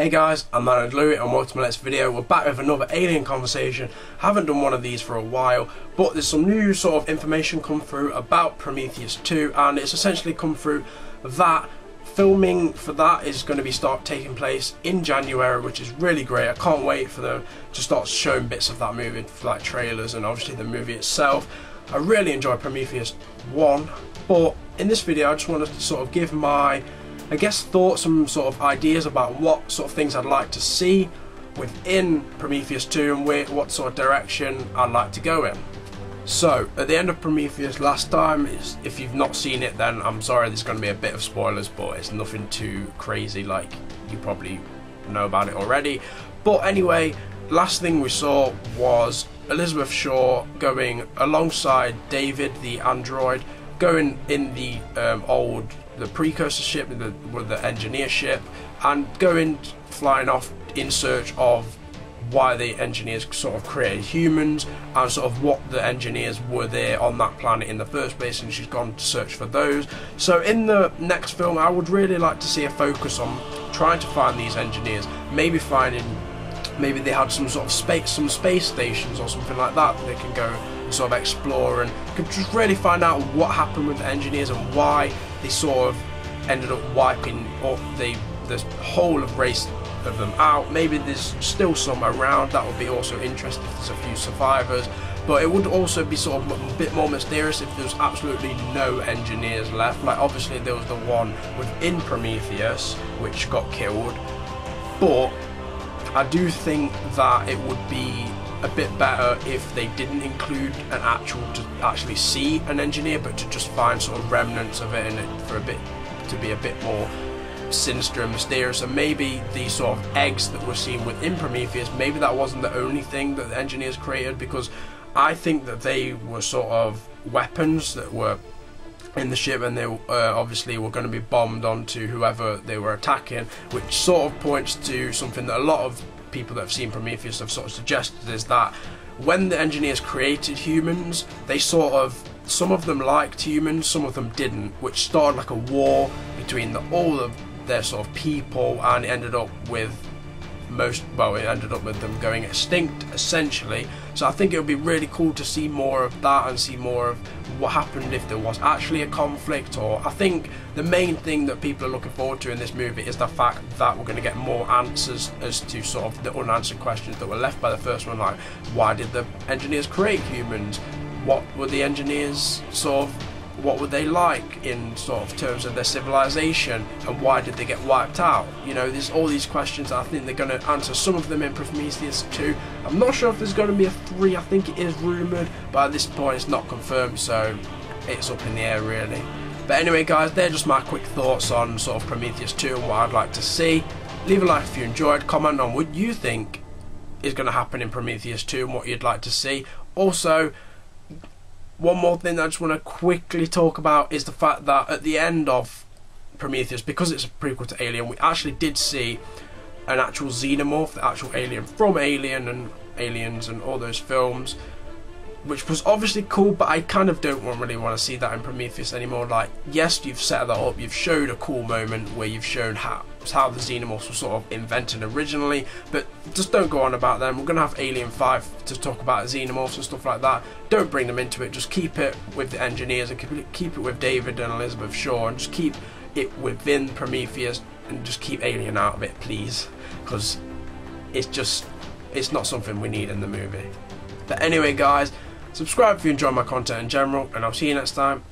Hey guys, I'm Louis and welcome to my next video. We're back with another alien conversation. Haven't done one of these for a while, but there's some new sort of information come through about Prometheus 2, and it's essentially come through that filming for that is going to be taking place in January, which is really great. I can't wait for them to start showing bits of that movie, like trailers and obviously the movie itself. I really enjoy Prometheus 1, but in this video I just want to sort of give my thoughts and sort of ideas about what sort of things I'd like to see within Prometheus 2 and what sort of direction I'd like to go in. So, at the end of Prometheus last time, if you've not seen it, then I'm sorry, there's going to be a bit of spoilers, but it's nothing too crazy, like you probably know about it already. But anyway, last thing we saw was Elizabeth Shaw going alongside David, the android, going in the the precursor ship, the engineer ship, and flying off in search of why the engineers sort of created humans and sort of what the engineers were there on that planet in the first place, and she's gone to search for those. So in the next film I would really like to see a focus on trying to find these engineers, maybe they had some sort of space stations or something like that they can go and sort of explore, and could just really find out what happened with the engineers and why they sort of ended up wiping up the whole of race of them out. Maybe there's still some around. That would be also interesting if there's a few survivors, but it would also be sort of a bit more mysterious if there's absolutely no engineers left. Like obviously there was the one within Prometheus which got killed, but I do think that it would be a bit better if they didn't include to actually see an engineer, but to just find sort of remnants of it, and for a bit to be a bit more sinister and mysterious. And maybe these sort of eggs that we're seeing within Prometheus, maybe that wasn't the only thing that the engineers created, because I think that they were sort of weapons that were in the ship, and they obviously were going to be bombed onto whoever they were attacking, which sort of points to something that a lot of people that have seen Prometheus have sort of suggested, is that when the engineers created humans, they sort of, some of them liked humans, some of them didn't, which started like a war between all of their sort of people, and it ended up with them going extinct essentially. So I think it would be really cool to see more of that and see more of what happened if there was actually a conflict. Or I think the main thing that people are looking forward to in this movie is the fact that we're going to get more answers as to sort of the unanswered questions that were left by the first one, like why did the engineers create humans, what were the engineers what were they like in sort of terms of their civilization, and why did they get wiped out? You know, there's all these questions that I think they're going to answer some of them in Prometheus 2. I'm not sure if there's going to be a 3, I think it is rumoured, but at this point it's not confirmed, so it's up in the air really. But anyway guys, they're just my quick thoughts on sort of Prometheus 2 and what I'd like to see. Leave a like if you enjoyed, comment on what you think is going to happen in Prometheus 2 and what you'd like to see. Also, one more thing I just want to quickly talk about is the fact that at the end of Prometheus, because it's a prequel to Alien, we actually did see an actual xenomorph, the actual alien from Alien and Aliens and all those films, which was obviously cool, but I kind of don't really want to see that in Prometheus anymore. Like, yes, you've set that up, you've showed a cool moment where you've shown how the xenomorphs were sort of invented originally, but just don't go on about them. We're going to have Alien 5 to talk about xenomorphs and stuff like that. Don't bring them into it, just keep it with the engineers and keep it with David and Elizabeth Shaw, and just keep it within Prometheus and just keep Alien out of it, please, because it's not something we need in the movie. But anyway guys, subscribe if you enjoy my content in general, and I'll see you next time.